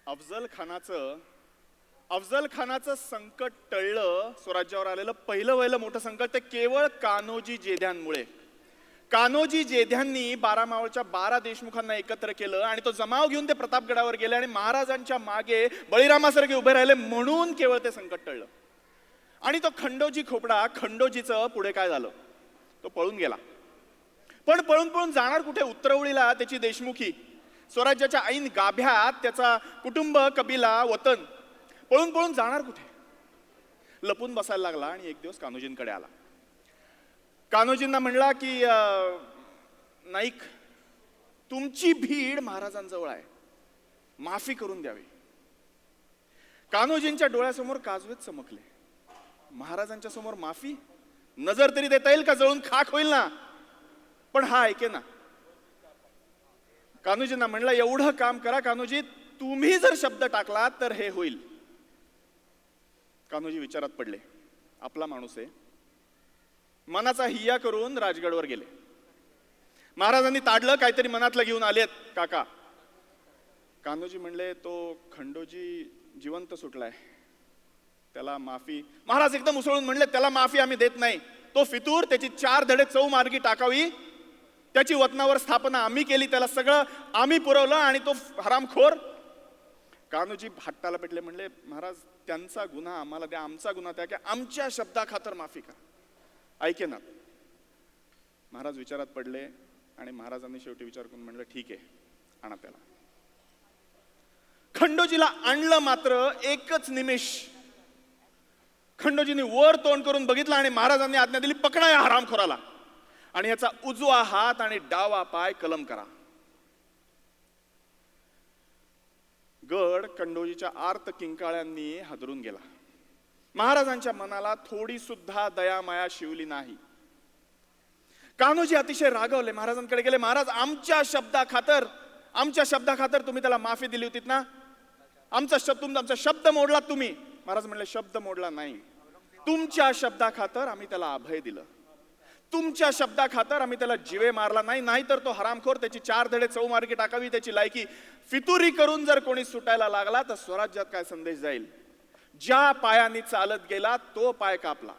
अफजल खानाचं संकट टळलं. स्वराज्यावर आलेलं पहिलं मोठं संकट ते केवळ कान्होजी जेध्यांमुळे. कान्होजी जेध्यांनी 12 मावळच्या 12 देशमुखांना एकत्र केलं आणि तो जमाव घेऊन ते प्रतापगडावर गेले आणि महाराजांच्या मागे बळीरामासारखे उभे राहिले म्हणून केवळ ते संकट टळलं. आणि तो खंडोजी खोपडा, खंडोजीचं पुढे काय झालं? तो पळून गेला. पण पळून जाणार कुठे? उतरवळीला त्याची देशमुखी, स्वराज्याच्या ऐन गाभ्यात त्याचा कुटुंब, कबिला, वतन. पळून जाणार कुठे? लपून बसायला लागला आणि एक दिवस कान्होजींकडे आला. कान्होजींना म्हणला की नाईक, तुमची भीड महाराजांजवळ आहे, माफी करून द्यावी. कान्होजींच्या डोळ्यासमोर काजवेच चमकले. महाराजांच्या समोर माफी? नजर तरी देता येईल का? जळून खाक होईल ना. पण हा ऐके ना. कान्होजींना म्हणला, एवढं काम करा कान्होजी, तुम्ही जर शब्द टाकला तर हे होईल. कान्होजी विचारात पडले. आपला माणूस आहे. मनाचा हिया करून राजगडवर गेले. महाराजांनी ताडलं, काहीतरी मनातलं घेऊन आलेत काका. कान्होजी म्हणले, तो खंडोजी जिवंत सुटलाय, त्याला माफी. महाराज एकदम उसळून म्हणले, त्याला माफी आम्ही देत नाही. तो फितूर, त्याची 4 धडे चौमार्गी टाकावी, त्याची वतनावर स्थापना आम्ही केली, त्याला सगळं आम्ही पुरवलं आणि तो हरामखोर. कान्होजी हट्टाला पेटले, म्हणले, महाराज त्यांचा गुन्हा आम्हाला द्या, आमचा गुन्हा त्या, की आमच्या शब्दाखातर माफी करा. ऐके ना. महाराज विचारात पडले आणि महाराजांनी शेवटी विचार करून म्हणलं, ठीक आहे, आणा त्याला. खंडोजीला आणलं. मात्र एकच निमिष खंडोजींनी वर तोंड करून बघितलं आणि महाराजांनी आज्ञा दिली, पकडा या हरामखोराला आणि याचा उजवा हात आणि डावा पाय कलम करा. गड खंडोजीच्या आर्त किंकाळ्यांनी हादरून गेला. महाराजांच्या मनाला थोडी सुद्धा दयामाया शिवली नाही. कान्होजी अतिशय रागवले. महाराजांकडे गेले. महाराज, आमच्या शब्दाखातर तुम्ही त्याला माफी दिली होती ना, आमचा शब्द मोडला तुम्ही. महाराज म्हणले, शब्द मोडला नाही, तुमच्या शब्दाखातर आम्ही त्याला अभय दिलं, तुमच्या शब्दाखातर आम्ही त्याला जीवे मारला नाही. नाहीतर तो हरामखोर, त्याची 4 धडे चौमार्गी टाकावी, त्याची लायकी फितुरी करून जर कोणी सुटायला लागला तर स्वराज्यात काय संदेश जाईल? ज्या पायाने चालत गेला तो पाय कापला,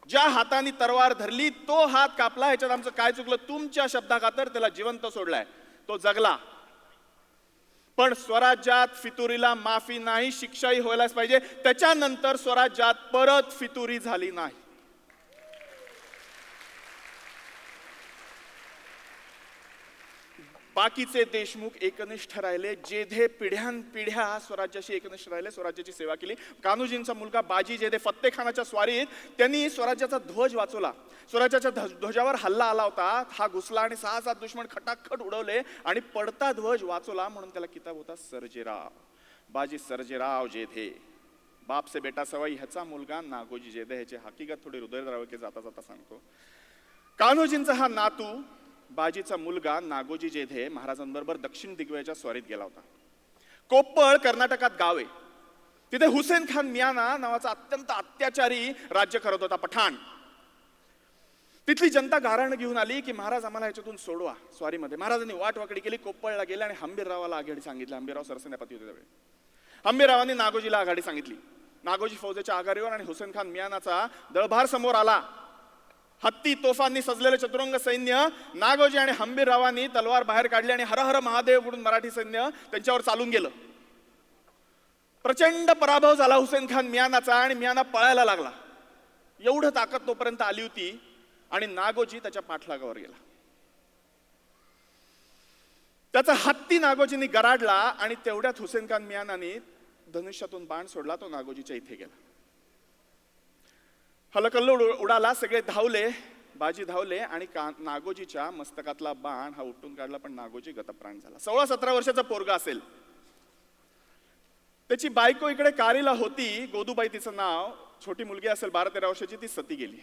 ज्या हाताने तरवार धरली तो हात कापला. ह्याच्यात आमचं काय चुकलं? तुमच्या शब्दाखातर त्याला जिवंत सोडलाय, तो जगला. पण स्वराज्यात फितुरीला माफी नाही, शिक्षाही व्हायलाच पाहिजे. त्याच्यानंतर स्वराज्यात परत फितुरी झाली नाही. बाकीचे देशमुख एकनिष्ठ राहिले. जेधे पिढ्या स्वराज्याशी एकनिष्ठ राहिले, स्वराज्याची सेवा केली. कान्होजींचा मुलगा बाजी जेधे फत्तेखानाच्या स्वारीत त्यांनी स्वराज्याचा ध्वज वाचवला. स्वराज्याच्या ध्वजावर हल्ला आला होता, हा घुसला आणि 6-7 दुश्मन खटाखट उडवले आणि पडता ध्वज वाचवला. म्हणून त्याला किताब होता सर्जेराव. बाजी सर्जेराव जेधे, बाप से बेटा सवाई. ह्याचा मुलगा नागोजी जेधे. ह्याची हकीकत थोडी हृदयद्रावक जाता जाता सांगतो. कान्होजींचा हा नातू बाजीचा मुलगा नागोजी जेधे महाराजांबरोबर दक्षिण दिग्वयाच्या स्वारीत गेला होता. कोप्पळ कर्नाटकात गाव आहे. तिथे हुसेन खान मियाना नावाचा अत्यंत अत्याचारी राज्य करत होता, पठाण. तिथली जनता गारण घेऊन आली की महाराज आम्हाला ह्याच्यातून सोडवा स्वारीमध्ये. महाराजांनी वाटवाकडी केली, कोप्पळला गेले आणि हंबीररावाला आघाडी सांगितली. हंबीरराव सरसेनापती होते त्यावेळी. हंबीररावांनी नागोजीला आघाडी सांगितली. नागोजी फौजेच्या आघाडीवर आणि हुसेन खान मियानाचा दळभार समोर आला. हत्ती तोफांनी सजलेले चतुरंग सैन्य. नागोजी आणि हंबीररावांनी तलवार बाहेर काढली आणि हर हर महादेव म्हणून मराठी सैन्य त्यांच्यावर चालून गेलं. प्रचंड पराभव झाला हुसेन खान मियानाचा आणि मियाना पळायला लागला. एवढं ताकद तोपर्यंत आली होती आणि नागोजी त्याच्या पाठलागावर गेला. त्याचा हत्ती नागोजींनी गराडला आणि तेवढ्यात हुसेन खान मियानाने धनुष्यातून बाण सोडला. तो नागोजीच्या इथे गेला. हलकल्लोळ उडाला. सगळे धावले. बाजी धावले आणि नागोजीच्या मस्तकातला बाण हा उठून काढला. पण नागोजी गतप्राण झाला. 16-17 वर्षाचा पोरगा असेल. त्याची बायको इकडे कारीला होती, गोदूबाई तिचं नाव. छोटी मुलगी असेल 12-13 वर्षाची, ती सती गेली.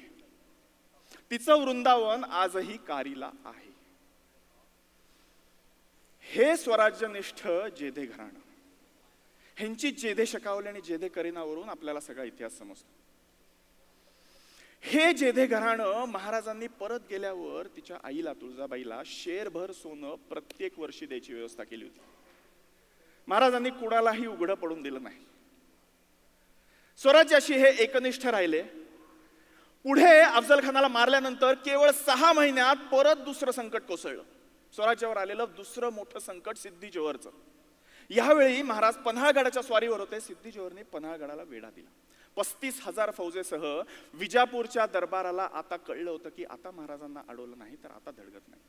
तिचं वृंदावन आजही कारीला आहे. हे स्वराज्यनिष्ठ जेधे घराणं, ह्यांची जेधे शकावली आणि जेधे करीनावरून आपल्याला सगळा इतिहास समजतो. हे जेधे घराणं महाराजांनी परत गेल्यावर तिच्या आईला तुळजाबाईला शेरभर सोनं प्रत्येक वर्षी द्यायची व्यवस्था केली होती. महाराजांनी कुणालाही उघडं पडून दिलं नाही. स्वराज्याशी हे एकनिष्ठ राहिले. पुढे अफजल खानाला मारल्यानंतर केवळ 6 महिन्यात परत दुसरं संकट कोसळलं. स्वराज्यावर आलेलं दुसरं मोठं संकट सिद्दी जोहरचं. यावेळी महाराज पन्हाळगडाच्या स्वारीवर होते. सिद्दी जोहरने पन्हाळगडाला वेढा दिला. 35,000 फौजेसह विजापूरच्या दरबाराला आता कळलं होतं की आता महाराजांना अडवलं नाही तर आता धडगत नाही.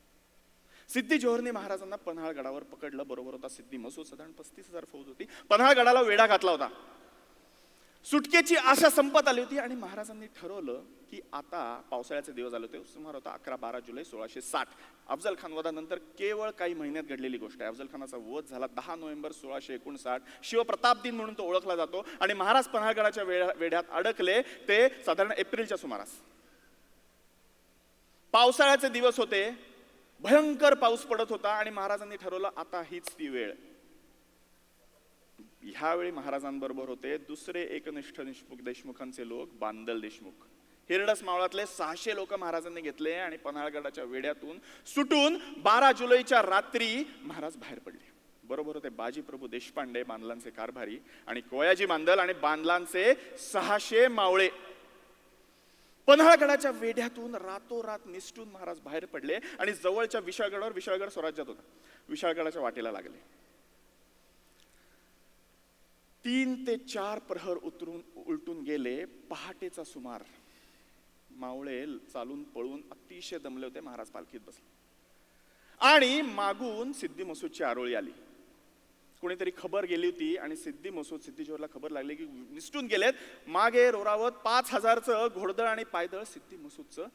सिद्दी जोहरने महाराजांना पन्हाळगडावर पकडलं. बरोबर होता सिद्दी मसूद. साधारण 35,000 फौज होती. पन्हाळगडाला वेढा घातला होता. सुटकेची आशा संपत आली होती आणि महाराजांनी ठरवलं की आता पावसाळ्याचे दिवस आले होते. सुमार होता 11-12 जुलै 1660. अफजल खान वधानंतर केवळ काही महिन्यात घडलेली गोष्ट आहे. अफजल खानाचा वध झाला 10 नोव्हेंबर 1659. शिवप्रताप दिन म्हणून तो ओळखला जातो. आणि महाराज पन्हाळगडाच्या वेढ्यात अडकले ते साधारण एप्रिलच्या सुमारास. पावसाळ्याचे दिवस होते. भयंकर पाऊस पडत होता आणि महाराजांनी ठरवलं आता हीच ती वेळ. ह्यावेळी महाराजांबरोबर होते दुसरे एकनिष्ठ देशमुखांचे लोक, बांदल देशमुख. हिरडस मावळातले 600 लोक महाराजांनी घेतले आणि पन्हाळगडाच्या वेढ्यातून सुटून 12 जुलैच्या रात्री महाराज बाहेर पडले. बरोबर होते बाजीप्रभू देशपांडे, बांदलांचे कारभारी, आणि कोयाजी बांदल आणि बांदलांचे 600 मावळे. पन्हाळगडाच्या वेढ्यातून रातोरात निसटून महाराज बाहेर पडले आणि जवळच्या विशाळगडावर, विशाळगड स्वराज्यात होता, विशाळगडाच्या वाटेला लागले. 3 ते 4 प्रहर उलटून गेले. पहाटेचा सुमार. मावळे चालून पळून अतिशय दमले होते. महाराज पालखीत बसले आणि मागून सिद्दी मसूदची आरोळी आली. कोणीतरी खबर गेली होती आणि सिद्दी जोहरला खबर लागली की निसटून गेलेत. मागे रोरावत 5,000चं घोडदळ आणि पायदळ सिद्दी मसूदचं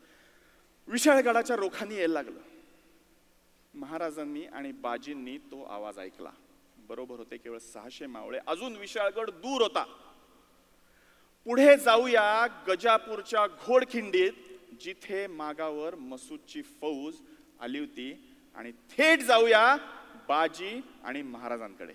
विशाळगडाच्या रोखांनी यायला लागलं. महाराजांनी आणि बाजींनी तो आवाज ऐकला. बरोबर होते केवळ 600 मावळे. अजून विशाळगड दूर होता. पुढे जाऊया गजापूरच्या घोडखिंडीत, जिथे मागावर मसूदची फौज आली होती, आणि थेट जाऊया बाजी आणि महाराजांकडे.